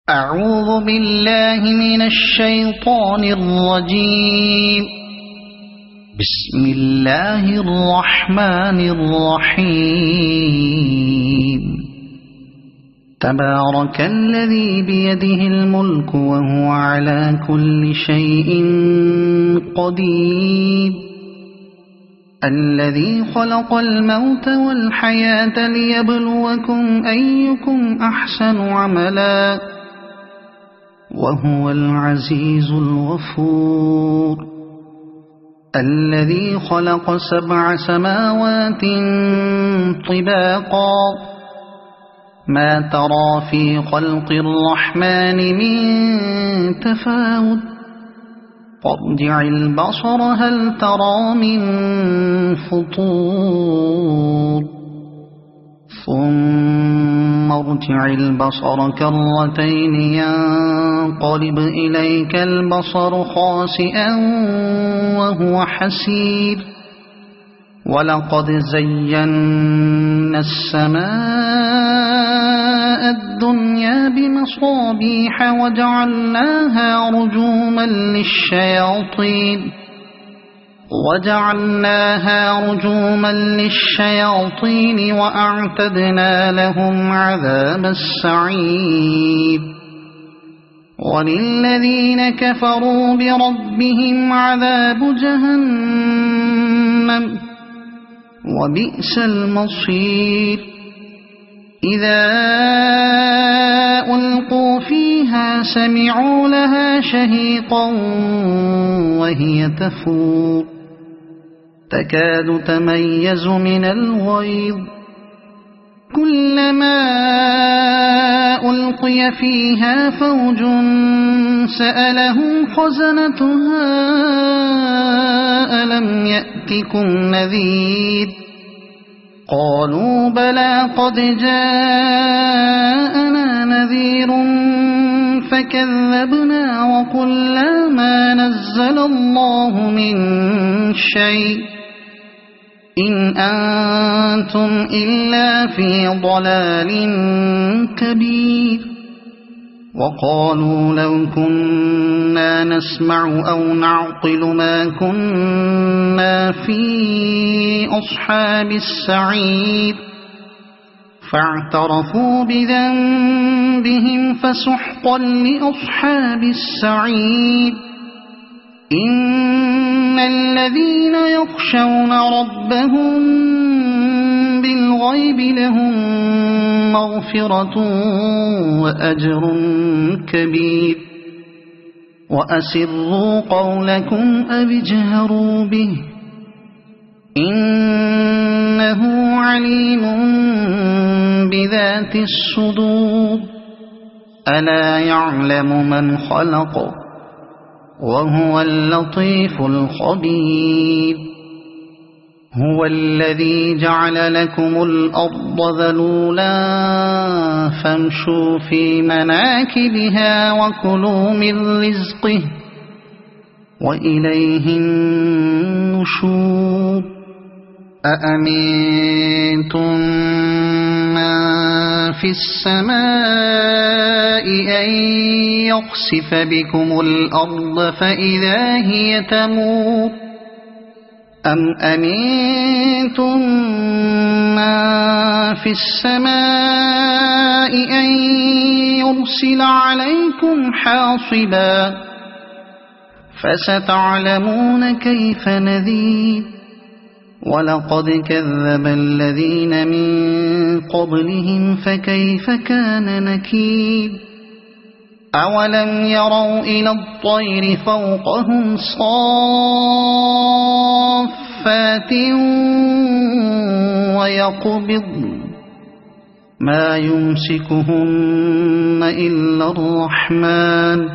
أعوذ بالله من الشيطان الرجيم. بسم الله الرحمن الرحيم. تبارك الذي بيده الملك وهو على كل شيء قدير. الذي خلق الموت والحياة ليبلوكم أيكم أحسن عملا وهو العزيز الغفور. الذي خلق 7 سماوات طباقا ما ترى في خلق الرحمن من تفاوت فارجع البصر هل ترى من فطور ثم ارجع البصر كرتين ينقلب إليك البصر خاسئا وهو حسير. ولقد زينا السماء الدنيا بمصابيح وجعلناها رجوما للشياطين وأعتدنا لهم عذاب السعير. وللذين كفروا بربهم عذاب جهنم وبئس المصير. إذا ألقوا فيها سمعوا لها شهيقا وهي تفور تكاد تميز من الغيظ. كلما ألقي فيها فوج سألهم خزنتها ألم يأتكم نذير قالوا بلى قد جاءنا نذير فكذبنا وقلنا ما نزل الله من شيء إن أنتم إلا في ضلال كبير. وقالوا لو كنا نسمع أو نعقل ما كنا في أصحاب السعير فاعترفوا بذنبهم فسحقا لأصحاب السعير. إن الذين يخشون ربهم بالغيب لهم مغفرة وأجر كبير. وأسروا قولكم أو اجهروا به إنه عليم بذات الصدور. ألا يعلم من خلق وهو اللطيف الخبير. هو الذي جعل لكم الأرض ذلولا فامشوا في مناكبها وكلوا من رزقه وإليه النشور. أأمنتم من في السماء أن يخسف بكم الأرض فإذا هي تمور أم أمنتم من في السماء أن يرسل عليكم حاصبا فستعلمون كيف نذير. ولقد كذب الذين من قبلهم فكيف كان نكير. أولم يروا إلى الطير فوقهم صافات ويقبضن ما يمسكهن إلا الرحمن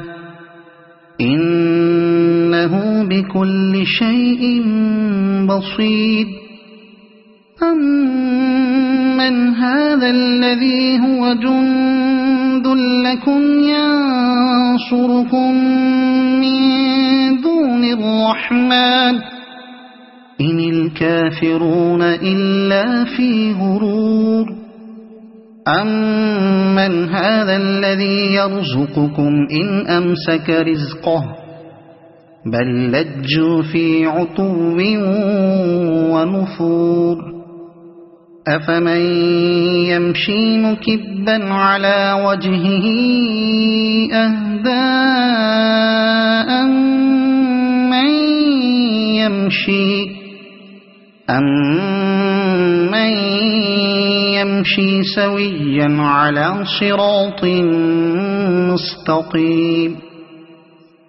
إنه بكل شيء بصير. أمن هذا الذي هو جند لكم ينصركم من دون الرحمن إن الكافرون إلا في غرور. أَمَّنْ هَذَا الَّذِي يَرْزُقُكُمْ إِنْ أَمْسَكَ رِزْقَهُ بَلْ لَجُّوا فِي عُتُوٍّ وَنُفُورٍ أَفَمَنْ يَمْشِي مُكِبًّا عَلَى وَجْهِهِ أَهْدَىٰ أَمَّن يَمْشِي سَوِيًّا عَلَى صِرَاطٍ مُّسْتَقِيمٍ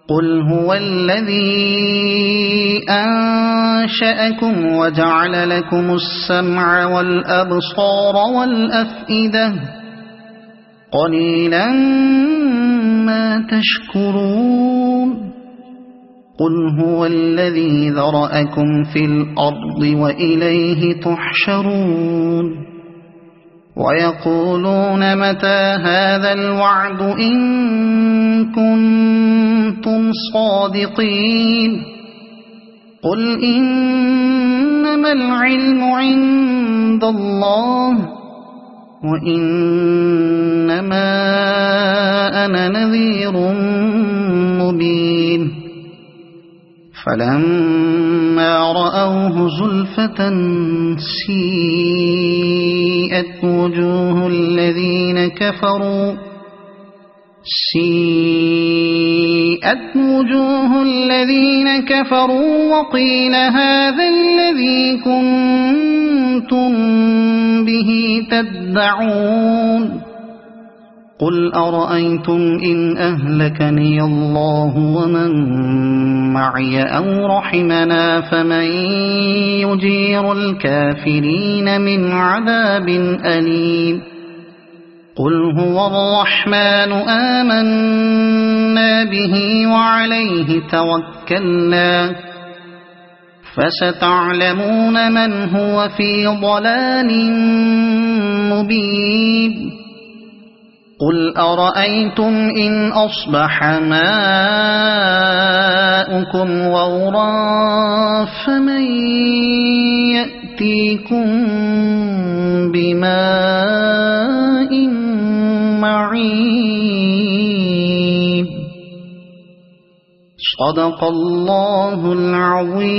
قُلْ هُوَ الَّذِي أَنشَأَكُمْ وَجَعَلَ لَكُمُ السَّمْعَ وَالْأَبْصَارَ وَالْأَفْئِدَةَ قَلِيلًا مَا تَشْكُرُونَ قُلْ هُوَ الَّذِي ذَرَأَكُمْ فِي الْأَرْضِ وَإِلَيْهِ تُحْشَرُونَ وَيَقُولُونَ مَتَى هَذَا الْوَعْدُ إِن كُنتُمْ صَادِقِينَ قُلْ إِنَّمَا الْعِلْمُ عِندَ اللَّهِ وَإِنَّمَا أَنَا نَذِيرٌ مُّبِينٌ فَلَمَّا رَأَوْهُ زُلْفَةً سِيئَتْ وُجُوهُ الَّذِينَ كَفَرُوا وَقِيلَ هَذَا الَّذِي كُنتُم بِهِ تَدَّعُونَ قُلْ أَرَأَيْتُمْ إِنْ أَهْلَكَنِيَ اللَّهُ وَمَن مَّعِيَ أَوْ رَحِمَنَا فَمَن يُجِيرُ الْكَافِرِينَ مِنْ عَذَابٍ أَلِيمٍ قُلْ هُوَ الرَّحْمَنُ آمَنَّا بِهِ وَعَلَيْهِ تَوَكَّلْنَا فَسَتَعْلَمُونَ مَنْ هُوَ فِي ضَلَالٍ مُّبِينٍ قُلْ أَرَأَيْتُمْ إِنْ أَصْبَحَ مَاؤُكُمْ غَوْرًا فَمَن يَأْتِيكُم بِمَاءٍ مَّعِينٍ صَدَقَ اللَّهُ الْعَظِيمُ.